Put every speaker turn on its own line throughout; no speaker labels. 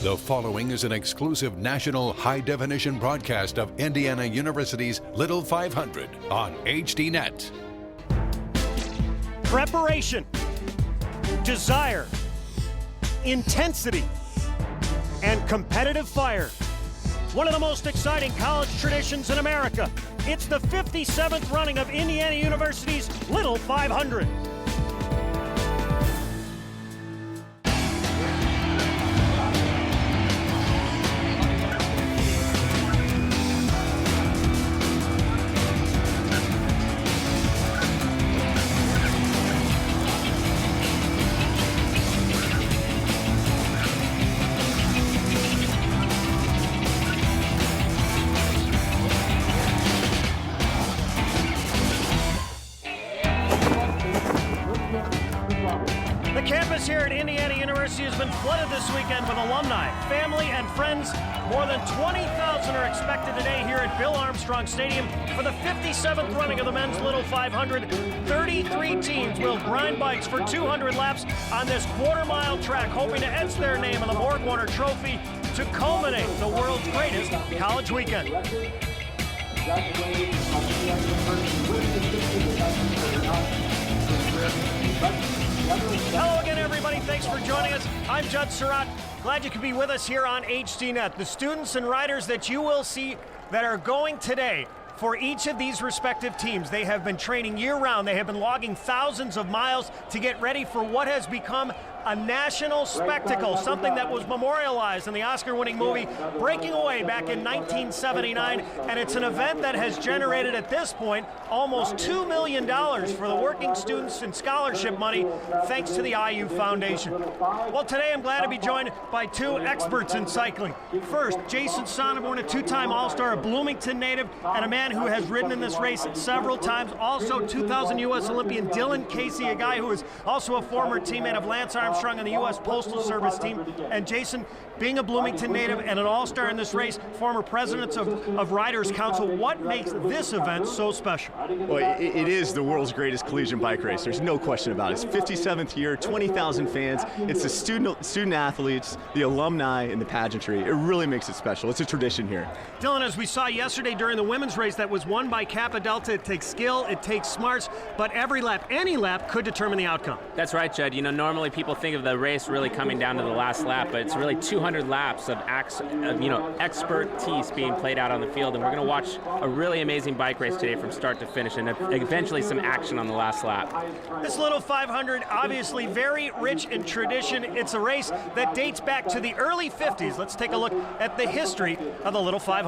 The following is an exclusive national high-definition broadcast of Indiana University's Little 500 on HDNet.
Preparation, desire, intensity, and competitive fire. One of the most exciting college traditions in America. It's the 57th running of Indiana University's Little 500. The campus here at Indiana University has been flooded this weekend with alumni, family, and friends. More than 20,000 are expected today here at Bill Armstrong Stadium for the 57th running of the men's Little 500. 33 teams will grind bikes for 200 laps on this quarter-mile track, hoping to etch their name on the BorgWarner Trophy to culminate the world's greatest college weekend. Hello again, everybody. Thanks for joining us. I'm Judd Surratt. Glad you could be with us here on HDNet. The students and riders that you will see that are going today for each of these respective teams, they have been training year-round. They have been logging thousands of miles to get ready for what has become a national spectacle, something that was memorialized in the Oscar-winning movie Breaking Away back in 1979, and it's an event that has generated at this point almost $2 million for the working students and scholarship money thanks to the IU Foundation. Well, today I'm glad to be joined by two experts in cycling. First, Jason Sonneborn, a two-time All-Star, a Bloomington native, and a man who has ridden in this race several times. Also, 2000 U.S. Olympian Dylan Casey, a guy who is also a former teammate of Lance Armstrong on the U.S. Postal Service team. And Jason, being a Bloomington native and an all-star in this race, former president of Riders Council, what makes this event so special?
Well, it is the world's greatest collegiate bike race. There's no question about it. It's 57th year, 20,000 fans. It's the student athletes, the alumni, and the pageantry. It really makes it special. It's a tradition here.
Dylan, as we saw yesterday during the women's race that was won by Kappa Delta, it takes skill, it takes smarts, but every lap, any lap, could determine the outcome.
That's right, Judd. You know, normally people think of the race really coming down to the last lap, but it's really 200 laps of expertise being played out on the field, and we're going to watch a really amazing bike race today from start to finish, and eventually some action on the last lap.
This Little 500, obviously very rich in tradition. It's a race that dates back to the early 50s. Let's take a look at the history of the Little 500.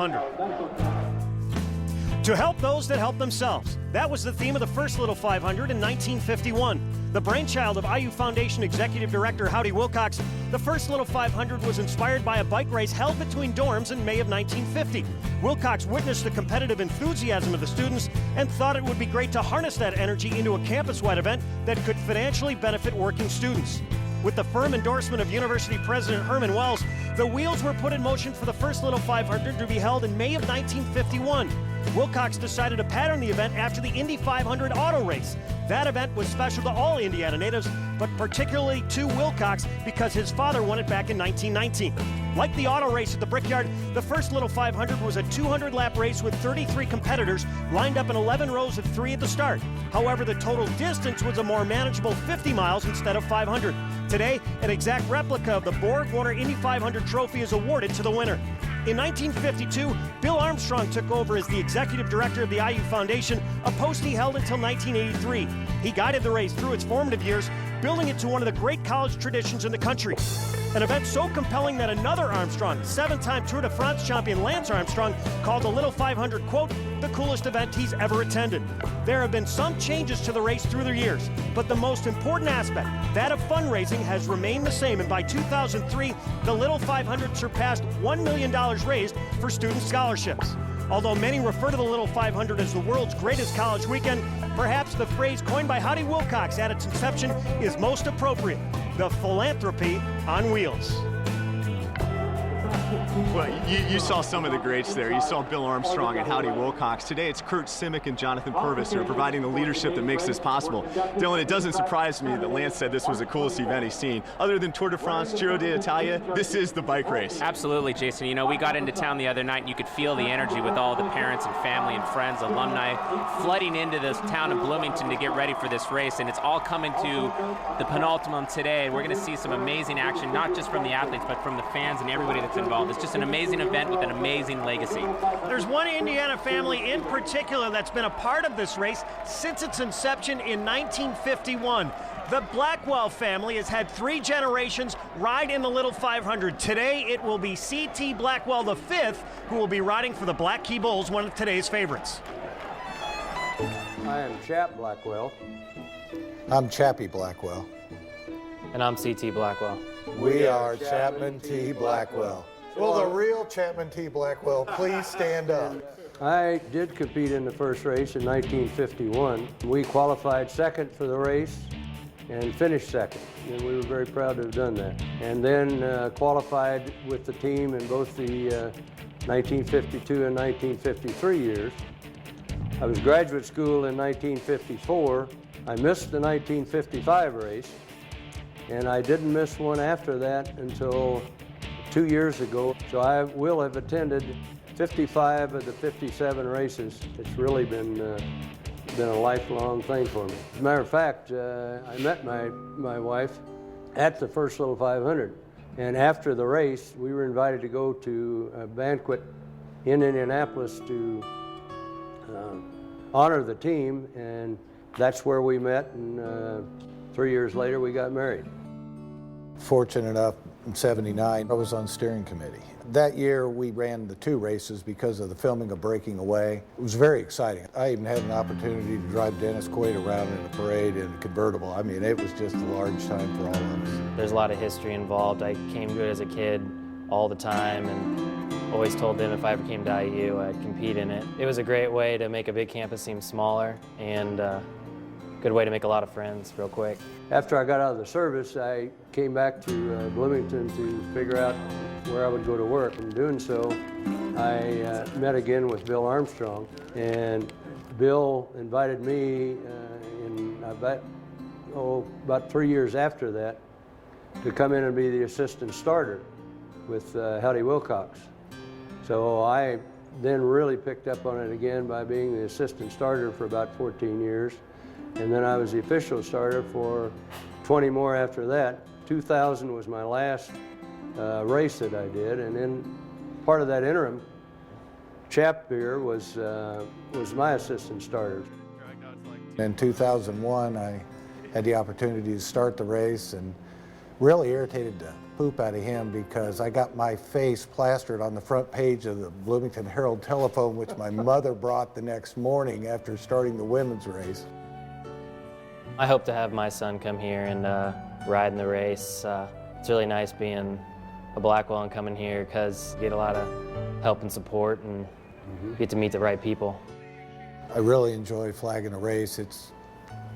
To help those that help themselves. That was the theme of the first Little 500 in 1951. The brainchild of IU Foundation Executive Director Howdy Wilcox, the first Little 500 was inspired by a bike race held between dorms in May of 1950. Wilcox witnessed the competitive enthusiasm of the students and thought it would be great to harness that energy into a campus-wide event that could financially benefit working students. With the firm endorsement of University President Herman Wells, the wheels were put in motion for the first Little 500 to be held in May of 1951. Wilcox decided to pattern the event after the Indy 500 auto race. That event was special to all Indiana natives, but particularly to Wilcox because his father won it back in 1919. Like the auto race at the Brickyard, the first Little 500 was a 200-lap race with 33 competitors lined up in 11 rows of 3 at the start. However, the total distance was a more manageable 50 miles instead of 500. Today, an exact replica of the BorgWarner Indy 500 trophy is awarded to the winner. In 1952, Bill Armstrong took over as the executive director of the IU Foundation, a post he held until 1983. He guided the race through its formative years, building it to one of the great college traditions in the country. An event so compelling that another Armstrong, 7-time Tour de France champion Lance Armstrong, called the Little 500, quote, the coolest event he's ever attended. There have been some changes to the race through the years, but the most important aspect, that of fundraising, has remained the same, and by 2003, the Little 500 surpassed $1 million raised for student scholarships. Although many refer to the Little 500 as the world's greatest college weekend, perhaps the phrase coined by Howdy Wilcox at its inception is most appropriate: the philanthropy on wheels.
Well, you saw some of the greats there. You saw Bill Armstrong and Howdy Wilcox. Today it's Kurt Simic and Jonathan Purvis who are providing the leadership that makes this possible. Dylan, it doesn't surprise me that Lance said this was the coolest event he's seen. Other than Tour de France, Giro d'Italia, this is the bike race.
Absolutely, Jason. You know, we got into town the other night and you could feel the energy with all the parents and family and friends, alumni, flooding into this town of Bloomington to get ready for this race. And it's all coming to the penultimate today. We're going to see some amazing action, not just from the athletes, but from the fans and everybody that's involved. It's just an amazing event with an amazing legacy.
There's one Indiana family in particular that's been a part of this race since its inception in 1951. The Blackwell family has had 3 generations ride in the Little 500. Today it will be C.T. Blackwell V who will be riding for the Black Key Bulls, one of today's favorites.
I am Chap Blackwell.
I'm Chappie Blackwell.
And I'm C.T. Blackwell.
We are Chapman T. Blackwell. Will the real Chapman T. Blackwell please stand up?
I did compete in the first race in 1951. We qualified second for the race and finished second, and we were very proud to have done that. And then qualified with the team in both the 1952 and 1953 years. I was graduate school in 1954. I missed the 1955 race, and I didn't miss one after that until 2 years ago. So I will have attended 55 of the 57 races. It's really been a lifelong thing for me. As a matter of fact, I met my wife at the first Little 500, and after the race, we were invited to go to a banquet in Indianapolis to honor the team, and that's where we met, and 3 years later we got married.
Fortunate enough, in '79, I was on steering committee. That year we ran the 2 races because of the filming of Breaking Away. It was very exciting. I even had an opportunity to drive Dennis Quaid around in a parade in a convertible. I mean, it was just a large time for all of us.
There's a lot of history involved. I came to it as a kid all the time and always told them if I ever came to IU, I'd compete in it. It was a great way to make a big campus seem smaller, and good way to make a lot of friends real quick.
After I got out of the service, I came back to Bloomington to figure out where I would go to work. In doing so, I met again with Bill Armstrong, and Bill invited me about 3 years after that to come in and be the assistant starter with Howdy Wilcox. So I then really picked up on it again by being the assistant starter for about 14 years. And then I was the official starter for 20 more after that. 2000 was my last race that I did, and then part of that interim, Chap here was my assistant starter.
In 2001, I had the opportunity to start the race, and really irritated the poop out of him because I got my face plastered on the front page of the Bloomington Herald Telephone, which my mother brought the next morning after starting the women's race.
I hope to have my son come here and ride in the race. It's really nice being a Blackwell and coming here because you get a lot of help and support and get to meet the right people.
I really enjoy flagging a race. It's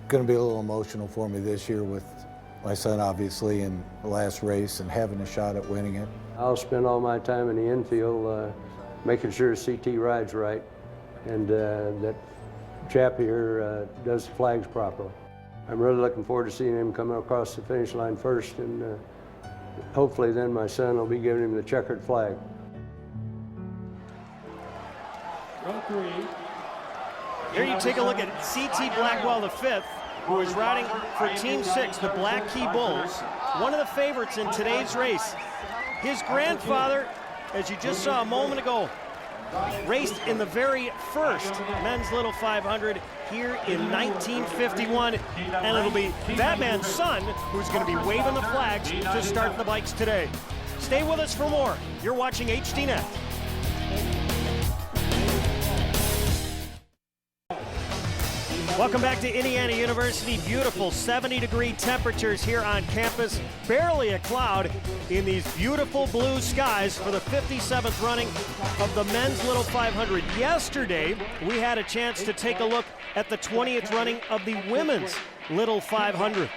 going to be a little emotional for me this year with my son obviously in the last race and having a shot at winning it.
I'll spend all my time in the infield making sure CT rides right and that Chap here does the flags properly. I'm really looking forward to seeing him come across the finish line first, and hopefully then my son will be giving him the checkered flag.
Here you take a look at C.T. Blackwell V, who is riding for Team 6, the Black Key Bulls, one of the favorites in today's race. His grandfather, as you just saw a moment ago, raced in the very first men's Little 500 here in 1951, and it'll be that man's son who's going to be waving the flags to start the bikes today. Stay with us for more. You're watching HDNet. Welcome back to Indiana University. Beautiful 70-degree temperatures here on campus. Barely a cloud in these beautiful blue skies for the 57th running of the men's Little 500. Yesterday, we had a chance to take a look at the 20th running of the women's Little 500.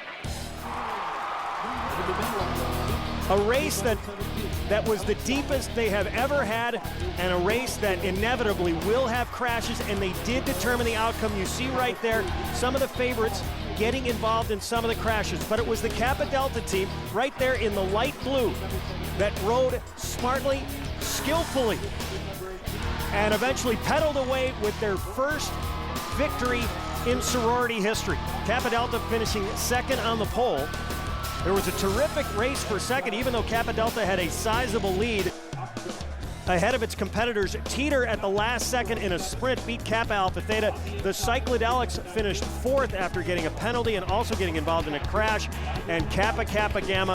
A race that was the deepest they have ever had, and a race that inevitably will have crashes, and they did determine the outcome. You see right there some of the favorites getting involved in some of the crashes, but it was the Kappa Delta team right there in the light blue that rode smartly, skillfully, and eventually pedaled away with their first victory in sorority history. Kappa Delta finishing second on the pole. There was a terrific race for second, even though Kappa Delta had a sizable lead ahead of its competitors. Teeter at the last second in a sprint beat Kappa Alpha Theta. The Psychedelics finished fourth after getting a penalty and also getting involved in a crash. And Kappa Kappa Gamma